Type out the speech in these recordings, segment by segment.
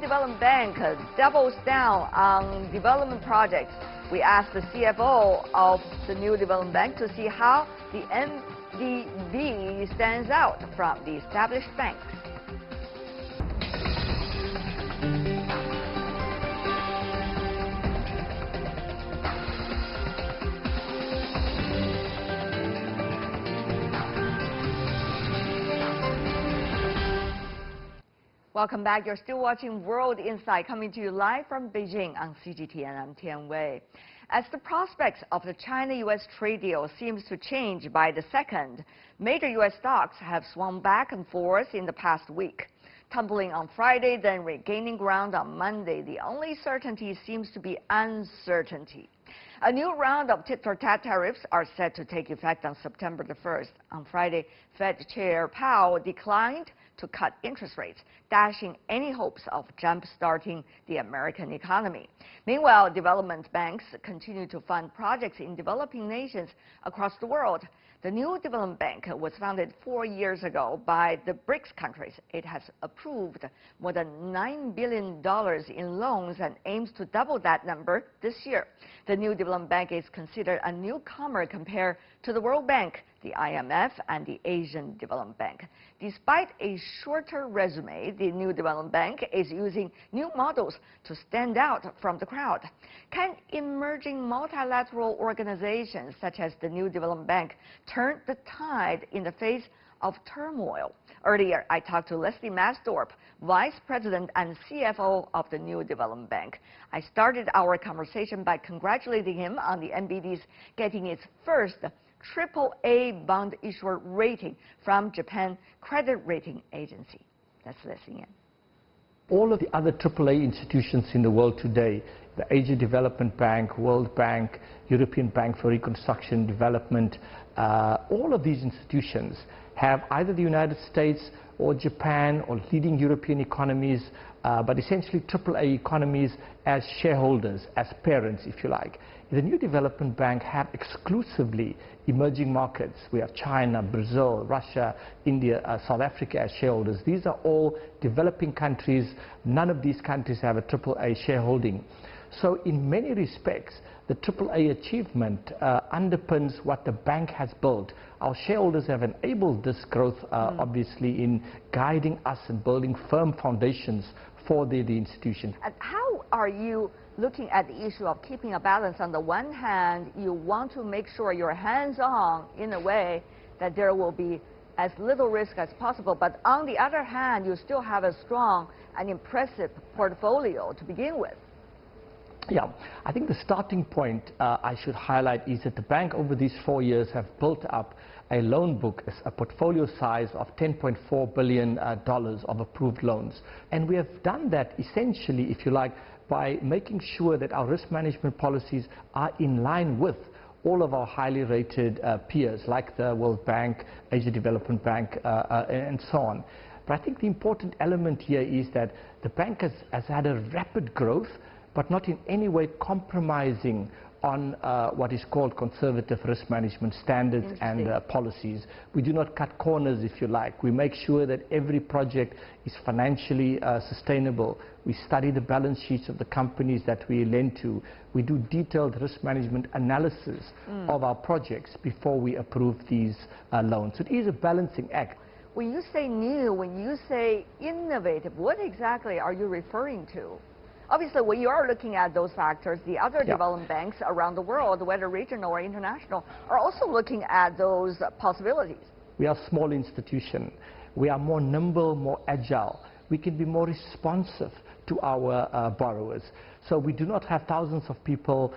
Development Bank doubles down on development projects. We asked the CFO of the New Development Bank to see how the NDB stands out from the established banks. Welcome back. You're still watching World Insight, coming to you live from Beijing on CGTN. I'm Tian Wei. As the prospects of the China-U.S. trade deal seems to change by the second, major U.S. stocks have swung back and forth in the past week. Tumbling on Friday, then regaining ground on Monday. The only certainty seems to be uncertainty. A new round of tit-for-tat tariffs are set to take effect on September the 1st. On Friday, Fed Chair Powell declined to cut interest rates, dashing any hopes of jump-starting the American economy. Meanwhile, development banks continue to fund projects in developing nations across the world. The New Development Bank was founded 4 years ago by the BRICS countries. It has approved more than $9 billion in loans and aims to double that number this year. The New Development Bank is considered a newcomer compared to the World Bank, the IMF, and the Asian Development Bank. Despite a shorter resume, the New Development Bank is using new models to stand out from the crowd. Can emerging multilateral organizations such as the New Development Bank turn the tide in the face of turmoil? Earlier, I talked to Leslie Maasdorp, Vice President and CFO of the New Development Bank. I started our conversation by congratulating him on the NBD's getting its first AAA bond issuer rating from Japan Credit Rating Agency. Let's listen in. All of the other AAA institutions in the world today, the Asian Development Bank, World Bank, European Bank for Reconstruction and Development, all of these institutions have either the United States or Japan or leading European economies, but essentially AAA economies as shareholders, as parents, if you like. The New Development Bank have exclusively emerging markets. We have China, Brazil, Russia, India, South Africa as shareholders. These are all developing countries. None of these countries have a AAA shareholding. So in many respects, the AAA achievement underpins what the bank has built. Our shareholders have enabled this growth, obviously, in guiding us and building firm foundations for the institution. And how are you looking at the issue of keeping a balance? On the one hand, you want to make sure you're hands-on in a way that there will be as little risk as possible, but on the other hand, you still have a strong and impressive portfolio to begin with. Yeah, I think the starting point I should highlight is that the bank over these 4 years have built up a loan book, a portfolio size of $10.4 billion of approved loans. And we have done that essentially, if you like, by making sure that our risk management policies are in line with all of our highly rated peers, like the World Bank, Asia Development Bank, and so on. But I think the important element here is that the bank has had a rapid growth, but not in any way compromising on what is called conservative risk management standards and policies. We do not cut corners, if you like. We make sure that every project is financially sustainable. We study the balance sheets of the companies that we lend to. We do detailed risk management analysis of our projects before we approve these loans. So it is a balancing act. When you say new, when you say innovative, what exactly are you referring to? Obviously, when you are looking at those factors, the other development banks around the world, whether regional or international, are also looking at those possibilities. We are a small institution. We are more nimble, more agile. We can be more responsive to our borrowers. So we do not have thousands of people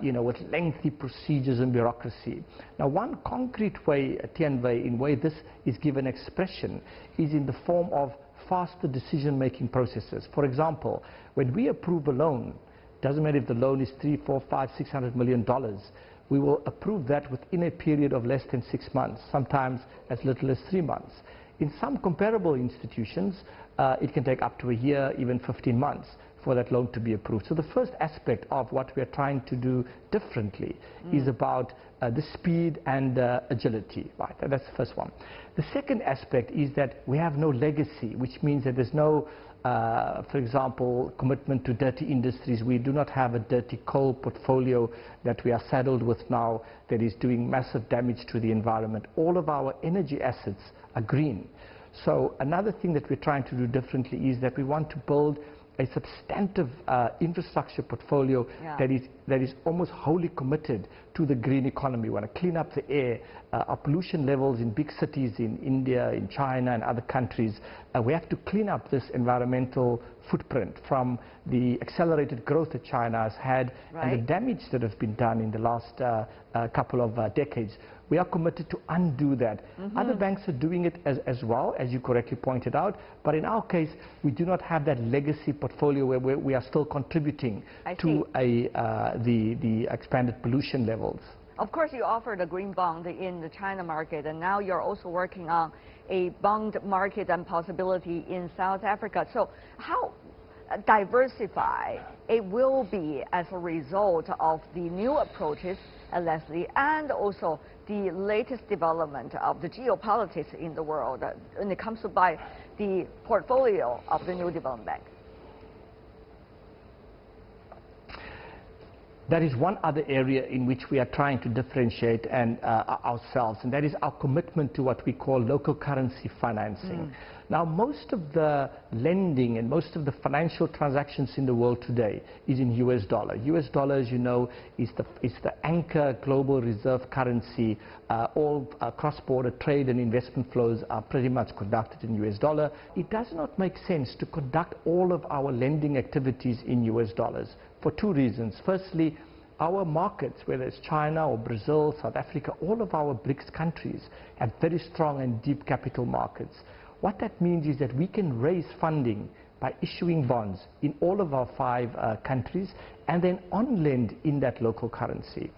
with lengthy procedures and bureaucracy. Now, one concrete way, Tian Wei, in way this is given expression is in the form of faster decision-making processes. For example, when we approve a loan, doesn't matter if the loan is $300, $400, $500, $600 million, we will approve that within a period of less than 6 months, sometimes as little as 3 months. In some comparable institutions, it can take up to a year, even 15 months. for that loan to be approved. So the first aspect of what we are trying to do differently is about the speed and agility, right? That's the first one. The second aspect is that we have no legacy, which means that there's no, for example, commitment to dirty industries. We do not have a dirty coal portfolio that we are saddled with now that is doing massive damage to the environment. All of our energy assets are green. So another thing that we're trying to do differently is that we want to build a substantive infrastructure portfolio that is almost wholly committed to the green economy. We want to clean up the air. Our pollution levels in big cities in India, in China and other countries, we have to clean up this environmental footprint from the accelerated growth that China has had and the damage that has been done in the last couple of decades. We are committed to undo that. Other banks are doing it as well, as you correctly pointed out, but in our case, we do not have that legacy portfolio where we are still contributing to the expanded pollution levels. Of course, you offered a green bond in the China market, and now you're also working on a bond market and possibility in South Africa. So how diversified it will be as a result of the new approaches, Leslie, and also the latest development of the geopolitics in the world when it comes to buy the portfolio of the new development bank? That is one other area in which we are trying to differentiate ourselves, and that is our commitment to what we call local currency financing. Now, most of the lending and most of the financial transactions in the world today is in US dollar. US dollar, as you know, is the anchor global reserve currency. All cross-border trade and investment flows are pretty much conducted in US dollar. It does not make sense to conduct all of our lending activities in US dollars for two reasons. Firstly, our markets, whether it's China or Brazil, South Africa, all of our BRICS countries have very strong and deep capital markets. What that means is that we can raise funding by issuing bonds in all of our 5 countries and then on-lend in that local currency.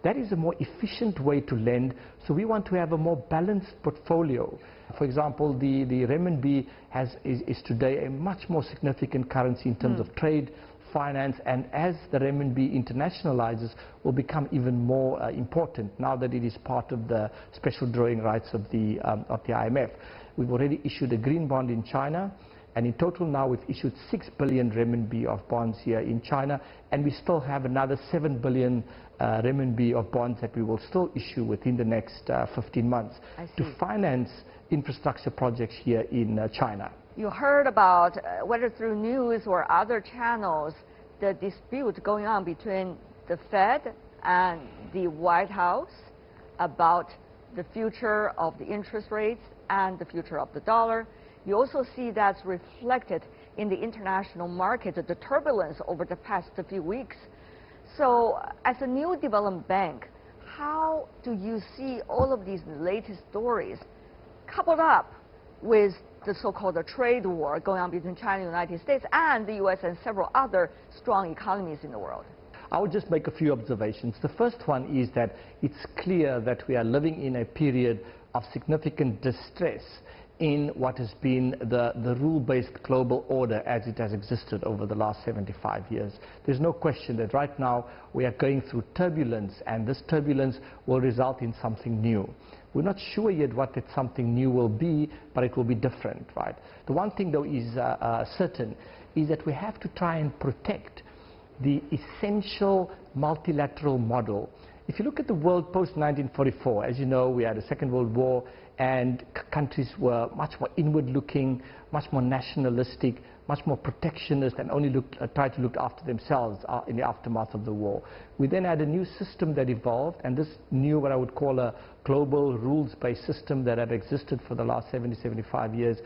That is a more efficient way to lend, so we want to have a more balanced portfolio. For example, the renminbi is today a much more significant currency in terms of trade, finance, and as the renminbi internationalizes, will become even more important now that it is part of the special drawing rights of the IMF. We've already issued a green bond in China, and in total now we've issued 6 billion renminbi of bonds here in China, and we still have another 7 billion renminbi of bonds that we will still issue within the next 15 months to finance infrastructure projects here in China. You heard about, whether through news or other channels, the dispute going on between the Fed and the White House about the future of the interest rates and the future of the dollar. You also see that's reflected in the international market, the turbulence over the past few weeks. So as a new development bank, how do you see all of these latest stories coupled up with the so-called trade war going on between China and the United States and the US and several other strong economies in the world? I would just make a few observations. The first one is that it's clear that we are living in a period of significant distress in what has been the rule-based global order as it has existed over the last 75 years. There's no question that right now we are going through turbulence, and this turbulence will result in something new. We're not sure yet what that something new will be, but it will be different, right? The one thing, though, is certain, is that we have to try and protect the essential multilateral model. If you look at the world post-1944, as you know, we had a Second World War, and countries were much more inward-looking, much more nationalistic, much more protectionist, and only tried to look after themselves in the aftermath of the war. We then had a new system that evolved, and this new, what I would call a global rules-based system that had existed for the last 70, 75 years,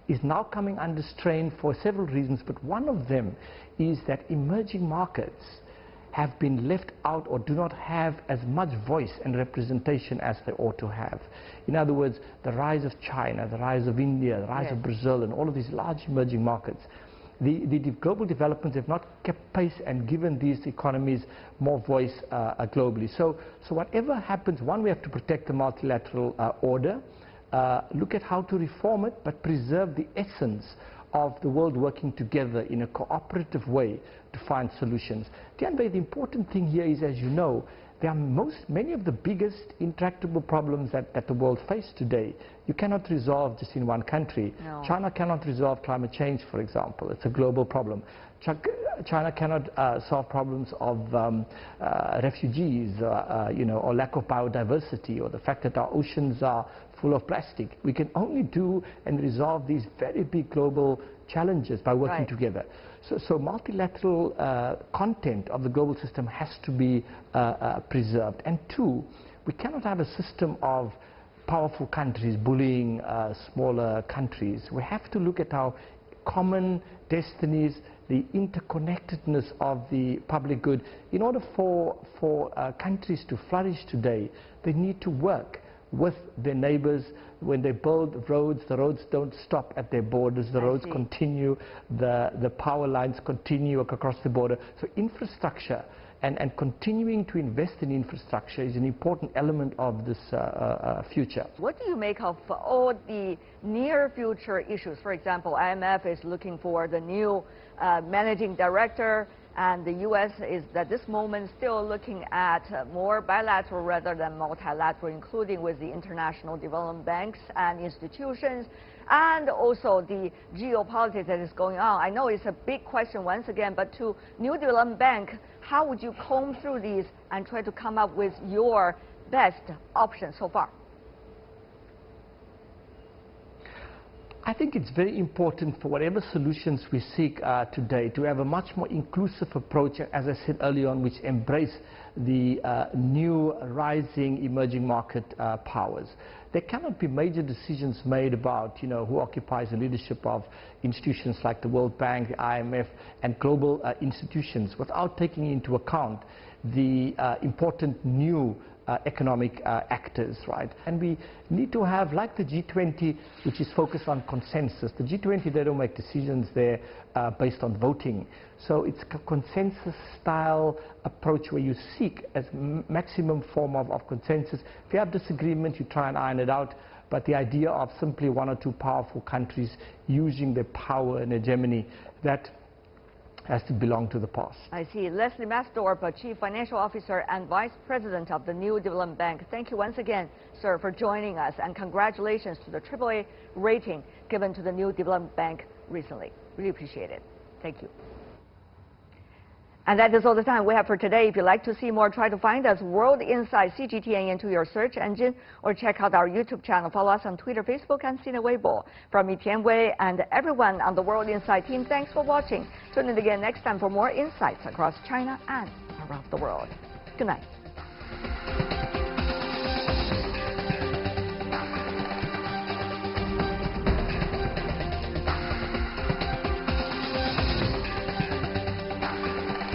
is now coming under strain for several reasons, but one of them is that emerging markets have been left out or do not have as much voice and representation as they ought to have. In other words, the rise of China, the rise of India, the rise of Brazil, and all of these large emerging markets, the global developments have not kept pace and given these economies more voice globally. So whatever happens, one, we have to protect the multilateral order, look at how to reform it, but preserve the essence of the world working together in a cooperative way to find solutions. Tianwei, the important thing here is, as you know, there are many of the biggest intractable problems that the world faces today. You cannot resolve just in one country. No. China cannot resolve climate change, for example. It's a global problem. China cannot solve problems of refugees, or lack of biodiversity, or the fact that our oceans are full of plastic. We can only do and resolve these very big global challenges by working together. So multilateral content of the global system has to be preserved. And two, we cannot have a system of powerful countries bullying smaller countries. We have to look at our common destinies, the interconnectedness of the public good. In order for countries to flourish today, they need to work with their neighbors. When they build roads, the roads don't stop at their borders. The roads continue, the power lines continue across the border. So infrastructure and continuing to invest in infrastructure is an important element of this future. What do you make of all the near future issues? For example, IMF is looking for the new managing director, and the U.S. is at this moment still looking at more bilateral rather than multilateral, including with the international development banks and institutions, and also the geopolitics that is going on. I know it's a big question once again, but to New Development Bank, how would you comb through these and try to come up with your best option so far? I think it's very important for whatever solutions we seek today to have a much more inclusive approach, as I said earlier on, which embrace the new rising emerging market powers. There cannot be major decisions made about who occupies the leadership of institutions like the World Bank, the IMF, and global institutions without taking into account the important new economic actors, right? And we need to have, like the G20, which is focused on consensus. The G20, they don't make decisions there based on voting. So it's a consensus-style approach where you seek as maximum form of consensus. If you have disagreement, you try and iron it out. But the idea of simply one or two powerful countries using their power and hegemony, that has to belong to the past. I see. Leslie Maasdorp, Chief Financial Officer and Vice President of the New Development Bank. Thank you once again, sir, for joining us, and congratulations to the AAA rating given to the New Development Bank recently. Really appreciate it. Thank you. And that is all the time we have for today. If you'd like to see more, try to find us World Insight CGTN into your search engine, or check out our YouTube channel. Follow us on Twitter, Facebook, and Sina Weibo. From me, Tianwei, and everyone on the World Insight team, thanks for watching. Tune in again next time for more insights across China and around the world. Good night.